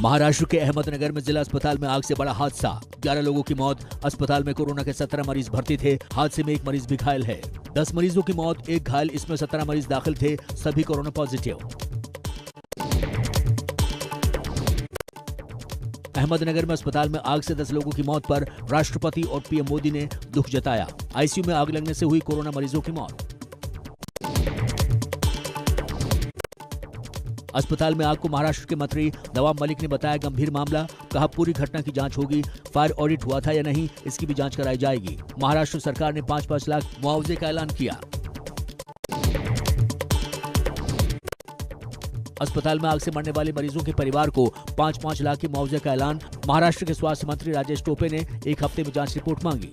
महाराष्ट्र के अहमदनगर में जिला अस्पताल में आग से बड़ा हादसा, 11 लोगों की मौत। अस्पताल में कोरोना के 17 मरीज भर्ती थे। हादसे में एक मरीज भी घायल है। 10 मरीजों की मौत, एक घायल, इसमें 17 मरीज दाखिल थे, सभी कोरोना पॉजिटिव। अहमदनगर में अस्पताल में आग से 10 लोगों की मौत पर राष्ट्रपति और पीएम मोदी ने दुख जताया। आईसीयू में आग लगने से हुई कोरोना मरीजों की मौत। अस्पताल में आग को महाराष्ट्र के मंत्री नवाब मलिक ने बताया गंभीर मामला। कहा पूरी घटना की जांच होगी। फायर ऑडिट हुआ था या नहीं, इसकी भी जांच कराई जाएगी। महाराष्ट्र सरकार ने 5-5 लाख मुआवजे का ऐलान किया। अस्पताल में आग से मरने वाले मरीजों के परिवार को 5-5 लाख के मुआवजे का ऐलान। महाराष्ट्र के स्वास्थ्य मंत्री राजेश टोपे ने 1 हफ्ते में जांच रिपोर्ट मांगी।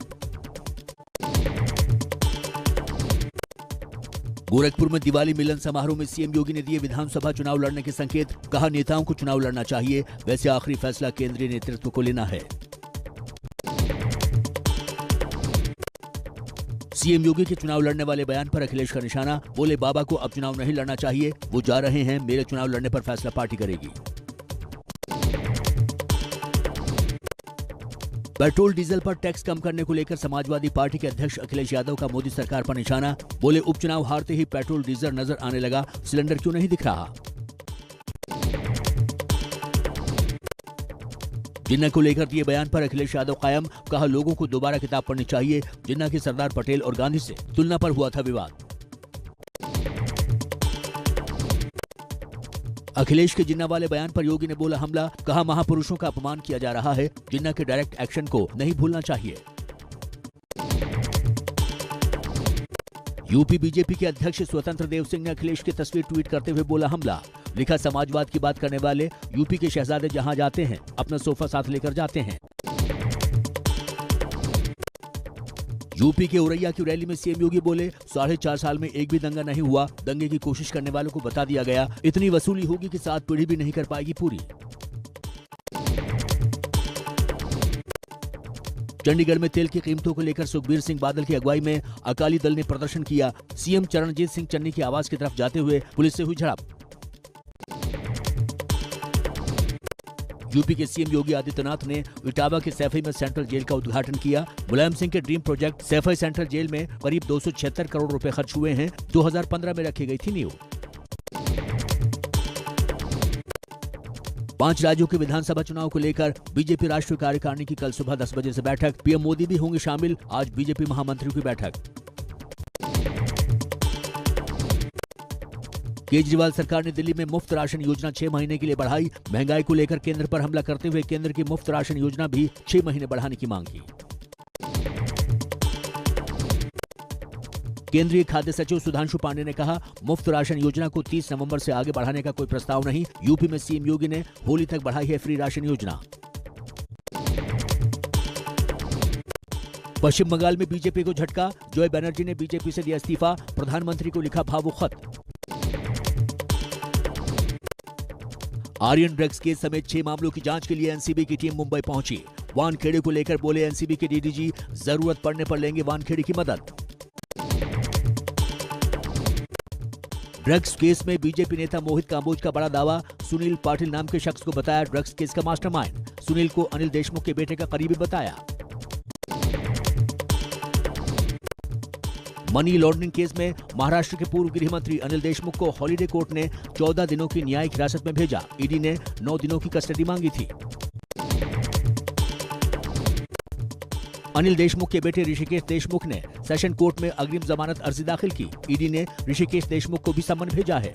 गोरखपुर में दिवाली मिलन समारोह में सीएम योगी ने दिए विधानसभा चुनाव लड़ने के संकेत। कहा नेताओं को चुनाव लड़ना चाहिए, वैसे आखिरी फैसला केंद्रीय नेतृत्व को लेना है। सीएम योगी के चुनाव लड़ने वाले बयान पर अखिलेश का निशाना। बोले बाबा को अब चुनाव नहीं लड़ना चाहिए, वो जा रहे हैं, मेरे चुनाव लड़ने पर फैसला पार्टी करेगी। पेट्रोल डीजल पर टैक्स कम करने को लेकर समाजवादी पार्टी के अध्यक्ष अखिलेश यादव का मोदी सरकार पर निशाना। बोले उपचुनाव हारते ही पेट्रोल डीजल नजर आने लगा, सिलेंडर क्यों नहीं दिख रहा। जिन्ना को लेकर दिए बयान पर अखिलेश यादव कायम। कहा लोगों को दोबारा किताब पढ़नी चाहिए। जिन्ना की सरदार पटेल और गांधी से तुलना पर हुआ था विवाद। अखिलेश के जिन्ना वाले बयान पर योगी ने बोला हमला। कहा महापुरुषों का अपमान किया जा रहा है, जिन्ना के डायरेक्ट एक्शन को नहीं भूलना चाहिए। यूपी बीजेपी के अध्यक्ष स्वतंत्र देव सिंह ने अखिलेश की तस्वीर ट्वीट करते हुए बोला हमला। लिखा समाजवाद की बात करने वाले यूपी के शहजादे जहां जाते हैं अपना सोफा साथ लेकर जाते हैं। यूपी के औरैया की रैली में सीएम योगी बोले 4.5 साल में एक भी दंगा नहीं हुआ, दंगे की कोशिश करने वालों को बता दिया गया, इतनी वसूली होगी कि 7 पीढ़ी भी नहीं कर पाएगी पूरी। चंडीगढ़ में तेल की कीमतों को लेकर सुखबीर सिंह बादल की अगुवाई में अकाली दल ने प्रदर्शन किया। सीएम चरणजीत सिंह चन्नी की आवास की तरफ जाते हुए पुलिस से हुई झड़प। यूपी के सीएम योगी आदित्यनाथ ने इटावा के सैफई में सेंट्रल जेल का उद्घाटन किया। मुलायम सिंह के dream project Saifai central jail में करीब 276 करोड़ रुपए खर्च हुए हैं। 2015 में रखी गई थी नींव। 5 राज्यों के विधानसभा चुनाव को लेकर बीजेपी राष्ट्रीय कार्यकारिणी की कल सुबह 10 बजे से बैठक। पीएम मोदी भी होंगे शामिल। आज बीजेपी महामंत्रियों की बैठक। केजरीवाल सरकार ने दिल्ली में मुफ्त राशन योजना 6 महीने के लिए बढ़ाई। महंगाई को लेकर केंद्र पर हमला करते हुए केंद्र की मुफ्त राशन योजना भी 6 महीने बढ़ाने की मांग की। केंद्रीय खाद्य सचिव सुधांशु पांडे ने कहा मुफ्त राशन योजना को 30 नवंबर से आगे बढ़ाने का कोई प्रस्ताव नहीं। यूपी में सीएम योगी ने होली तक बढ़ाई है फ्री राशन योजना। पश्चिम बंगाल में बीजेपी को झटका। जॉय बनर्जी ने बीजेपी से दिया इस्तीफा। प्रधानमंत्री को लिखा भावुक खत। आर्यन ड्रग्स केस समेत 6 मामलों की जांच के लिए एनसीबी की टीम मुंबई पहुंची। वानखेड़े को लेकर बोले एनसीबी के डीडीजी जरूरत पड़ने पर लेंगे वानखेड़े की मदद। ड्रग्स केस में बीजेपी नेता मोहित कांबोज का बड़ा दावा। सुनील पाटिल नाम के शख्स को बताया ड्रग्स केस का मास्टरमाइंड। सुनील को अनिल देशमुख के बेटे का करीबी बताया। मनी लॉन्ड्रिंग केस में महाराष्ट्र के पूर्व गृह मंत्री अनिल देशमुख को हॉलिडे कोर्ट ने 14 दिनों की न्यायिक हिरासत में भेजा। ईडी ने 9 दिनों की कस्टडी मांगी थी। अनिल देशमुख के बेटे ऋषिकेश देशमुख ने सेशन कोर्ट में अग्रिम जमानत अर्जी दाखिल की। ईडी ने ऋषिकेश देशमुख को भी सम्मन भेजा है।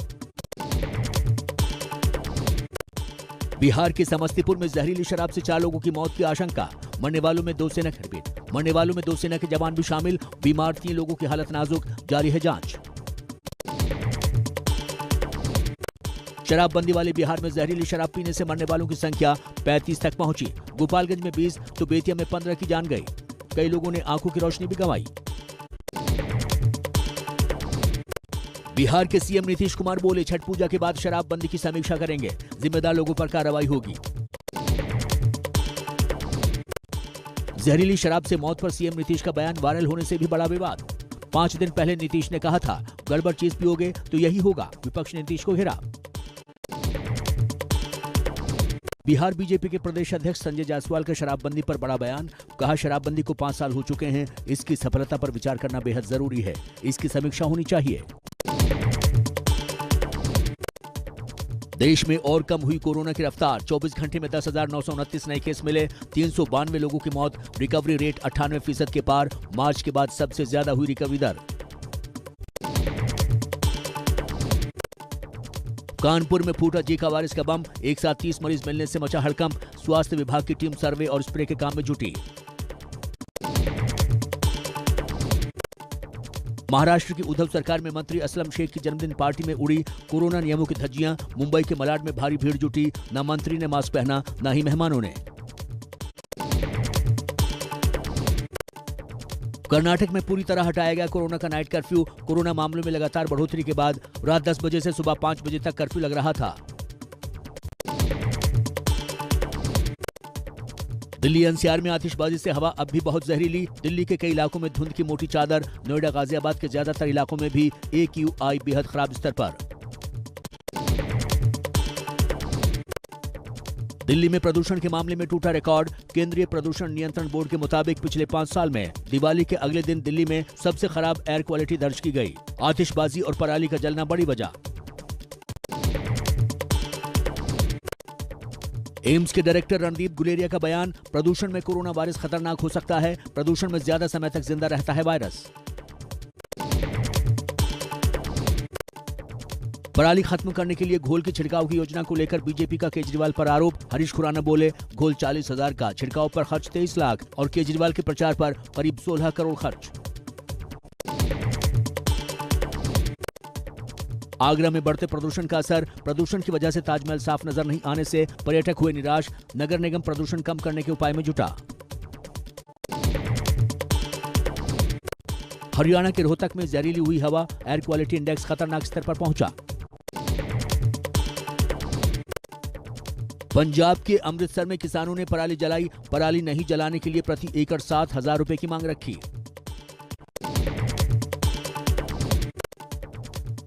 बिहार के समस्तीपुर में जहरीली शराब से 4 लोगों की मौत की आशंका। मरने वालों में 2 सेना के जवान भी शामिल। बीमार 3 लोगों की हालत नाजुक, जारी है जांच। शराबबंदी वाले बिहार में जहरीली शराब पीने से मरने वालों की संख्या 35 तक पहुंची। गोपालगंज में 20 तो बेतिया में 15 की जान गई। कई लोगों ने आंखों की रोशनी भी गंवाई। बिहार के सीएम नीतीश कुमार बोले छठ पूजा के बाद शराबबंदी की समीक्षा करेंगे, जिम्मेदार लोगों पर कार्रवाई होगी। जहरीली शराब से मौत पर सीएम नीतीश का बयान वायरल होने से भी बड़ा विवाद। 5 दिन पहले नीतीश ने कहा था गड़बड़ चीज पियोगे तो यही होगा, विपक्ष ने नीतीश को घेरा। बिहार बीजेपी के प्रदेश अध्यक्ष संजय जायसवाल का शराबबंदी पर बड़ा बयान। कहा, शराबबंदी को 5 साल हो चुके हैं, इसकी सफलता पर विचार करना बेहद जरूरी है, इसकी समीक्षा होनी चाहिए। देश में और कम हुई कोरोना की रफ्तार। 24 घंटे में 10,929 नए केस मिले, 392 लोगों की मौत। रिकवरी रेट 98% के पार। मार्च के बाद सबसे ज्यादा हुई रिकवरी दर। कानपुर में फूटा जीका वायरस का बम, एक साथ 30 मरीज मिलने से मचा हड़कंप। स्वास्थ्य विभाग की टीम सर्वे और स्प्रे के काम में जुटी। महाराष्ट्र की उद्धव सरकार में मंत्री असलम शेख की जन्मदिन पार्टी में उड़ी कोरोना नियमों की धज्जियां। मुंबई के मलाड में भारी भीड़ जुटी, न मंत्री ने मास्क पहना न ही मेहमानों ने। कर्नाटक में पूरी तरह हटाया गया कोरोना का नाइट कर्फ्यू। कोरोना मामलों में लगातार बढ़ोतरी के बाद रात 10 बजे से सुबह 5 बजे तक कर्फ्यू लग रहा था। दिल्ली एनसीआर में आतिशबाजी से हवा अब भी बहुत जहरीली। दिल्ली के कई इलाकों में धुंध की मोटी चादर। नोएडा, गाजियाबाद के ज्यादातर इलाकों में भी AQI बेहद खराब स्तर पर। दिल्ली में प्रदूषण के मामले में टूटा रिकॉर्ड। केंद्रीय प्रदूषण नियंत्रण बोर्ड के मुताबिक पिछले 5 साल में दिवाली के अगले दिन दिल्ली में सबसे खराब एयर क्वालिटी दर्ज की गई। आतिशबाजी और पराली का जलना बड़ी वजह। एम्स के डायरेक्टर रणदीप गुलेरिया का बयान, प्रदूषण में कोरोना वायरस खतरनाक हो सकता है। प्रदूषण में ज्यादा समय तक जिंदा रहता है वायरस। पराली खत्म करने के लिए घोल के छिड़काव की योजना को लेकर बीजेपी का केजरीवाल पर आरोप। हरीश खुराना बोले, घोल 40,000 का, छिड़काव पर खर्च 23 लाख और केजरीवाल के प्रचार पर करीब 16 करोड़ खर्च। आगरा में बढ़ते प्रदूषण का असर। प्रदूषण की वजह से ताजमहल साफ नजर नहीं आने से पर्यटक हुए निराश। नगर निगम प्रदूषण कम करने के उपाय में जुटा। हरियाणा के रोहतक में जहरीली हुई हवा। एयर क्वालिटी इंडेक्स खतरनाक स्तर पर पहुंचा। पंजाब के अमृतसर में किसानों ने पराली जलाई। पराली नहीं जलाने के लिए प्रति एकड़ 7,000 रुपए की मांग रखी।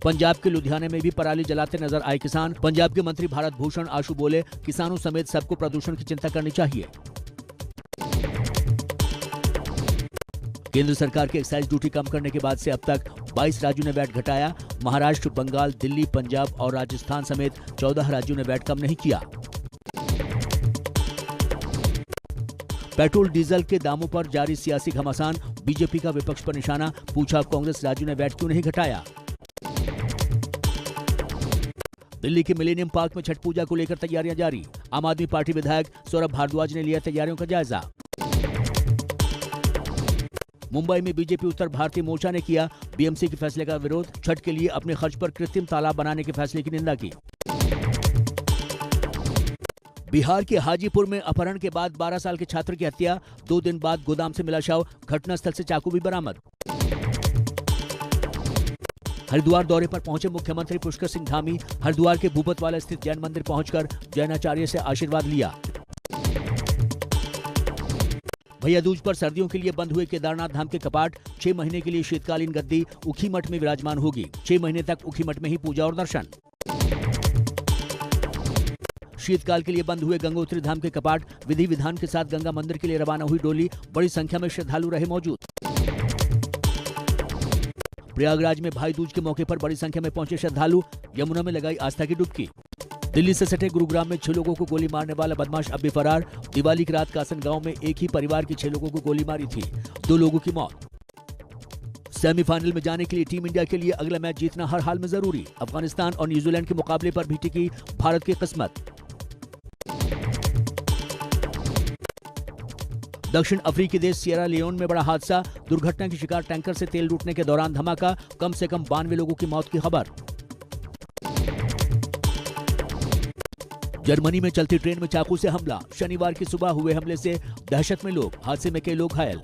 पंजाब के लुधियाने में भी पराली जलाते नजर आए किसान। पंजाब के मंत्री भारत भूषण आशु बोले, किसानों समेत सबको प्रदूषण की चिंता करनी चाहिए। केंद्र सरकार के एक्साइज ड्यूटी कम करने के बाद से अब तक 22 राज्यों ने वैट घटाया। महाराष्ट्र, बंगाल, दिल्ली, पंजाब और राजस्थान समेत 14 राज्यों ने वैट कम नहीं किया। पेट्रोल डीजल के दामों पर जारी सियासी घमासान। बीजेपी का विपक्ष पर निशाना। पूछा, कांग्रेस राज्यों ने वैट क्यों नहीं घटाया। दिल्ली के मिलेनियम पार्क में छठ पूजा को लेकर तैयारियां जारी। आम आदमी पार्टी विधायक सौरभ भारद्वाज ने लिया तैयारियों का जायजा। मुंबई में बीजेपी उत्तर भारतीय मोर्चा ने किया बीएमसी के फैसले का विरोध। छठ के लिए अपने खर्च पर कृत्रिम तालाब बनाने के फैसले की निंदा की। बिहार के हाजीपुर में अपहरण के बाद 12 साल के छात्र की हत्या। 2 दिन बाद गोदाम से मिला शव। घटनास्थल से चाकू भी बरामद। हरिद्वार दौरे पर पहुंचे मुख्यमंत्री पुष्कर सिंह धामी। हरिद्वार के भूपतवाला स्थित जैन मंदिर पहुंचकर जैनाचार्य से आशीर्वाद लिया। भैया दूज पर सर्दियों के लिए बंद हुए केदारनाथ धाम के कपाट। 6 महीने के लिए शीतकालीन गद्दी ऊखीमठ में विराजमान होगी। 6 महीने तक ऊखीमठ में ही पूजा और दर्शन। शीतकाल के लिए बंद हुए गंगोत्री धाम के कपाट। विधि विधान के साथ गंगा मंदिर के लिए रवाना हुई डोली। बड़ी संख्या में श्रद्धालु रहे मौजूद। प्रयागराज में भाई दूज के मौके पर बड़ी संख्या में पहुंचे श्रद्धालु। यमुना में लगाई आस्था की डुबकी। दिल्ली से सटे गुरुग्राम में 6 लोगों को गोली मारने वाला बदमाश अब भी फरार। दिवाली की रात कासन गांव में एक ही परिवार के 6 लोगों को गोली मारी थी। 2 लोगों की मौत। सेमीफाइनल में जाने के लिए टीम इंडिया के लिए अगला मैच जीतना हर हाल में जरूरी। अफगानिस्तान और न्यूजीलैंड के मुकाबले पर भी टिकी भारत की किस्मत। दक्षिण अफ्रीकी देश सियरा लियोन में बड़ा हादसा। दुर्घटना की शिकार टैंकर से तेल लूटने के दौरान धमाका। कम से कम 92 लोगों की मौत की खबर। जर्मनी में चलती ट्रेन में चाकू से हमला। शनिवार की सुबह हुए हमले से दहशत में लोग। हादसे में कई लोग घायल।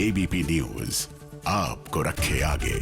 एबीपी न्यूज आपको रखे आगे।